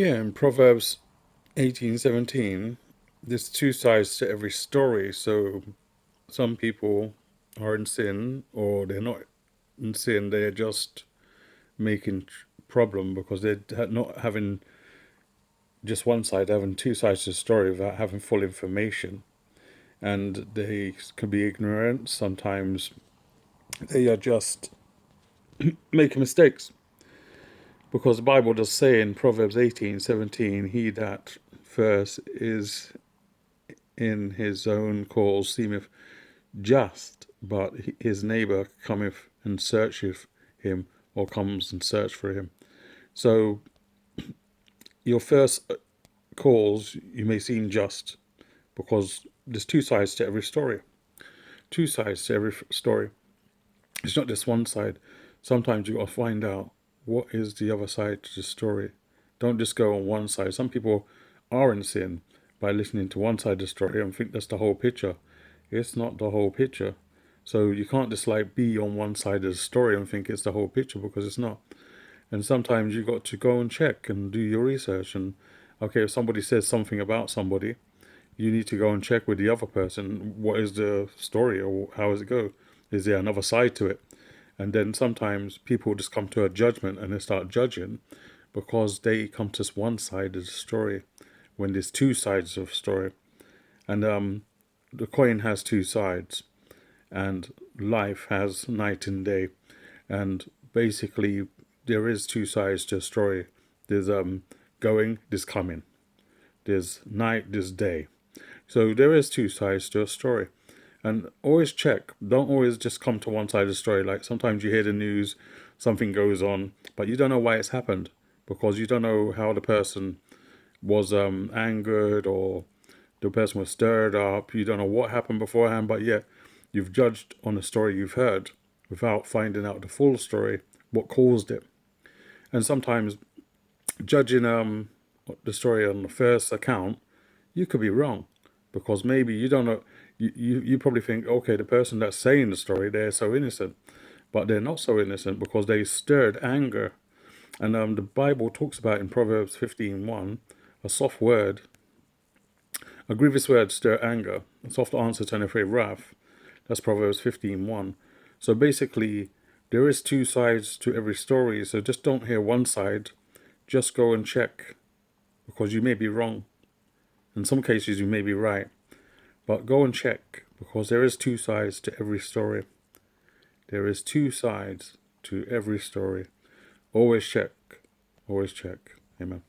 Yeah, in Proverbs 18:17, there's two sides to every story. So some people are in sin, or they're not in sin, they're just making problem because they're not having just one side, having two sides to the story without having full information. And they can be ignorant. Sometimes they are just making mistakes. Because the Bible does say in Proverbs 18:17, he that first is in his own cause seemeth just, but his neighbour cometh and searcheth him, or comes and search for him. So your first cause you may seem just, because there's two sides to every story. Two sides to every story. It's not just one side. Sometimes you got to find out what is the other side to the story. Don't just go on one side. Some people are in sin by listening to one side of the story and think that's the whole picture. It's not the whole picture. So you can't just like be on one side of the story and think it's the whole picture, because it's not. And sometimes you got to go and check and do your research. And okay, if somebody says something about somebody, you need to go and check with the other person, what is the story, or how does it go? Is there another side to it? And then sometimes people just come to a judgment and they start judging because they come to one side of the story when there's two sides of the story. And the coin has two sides, and life has night and day. And basically, there is two sides to a story. There's going, there's coming. There's night, there's day. So there is two sides to a story. And always check. Don't always just come to one side of the story. Like sometimes you hear the news, something goes on, but you don't know why it's happened, because you don't know how the person was angered, or the person was stirred up. You don't know what happened beforehand, but yet you've judged on a story you've heard without finding out the full story, what caused it. And sometimes judging the story on the first account, you could be wrong, because maybe you don't know. You probably think, okay, the person that's saying the story, they're so innocent, but they're not so innocent because they stirred anger. And the Bible talks about in Proverbs 15:1, a soft word, a grievous word stir anger, a soft answer turn away wrath. That's Proverbs 15:1. So basically, there is two sides to every story. So just don't hear one side. Just go and check, because you may be wrong. In some cases, you may be right. But go and check, because there is two sides to every story. There is two sides to every story. Always check. Always check. Amen.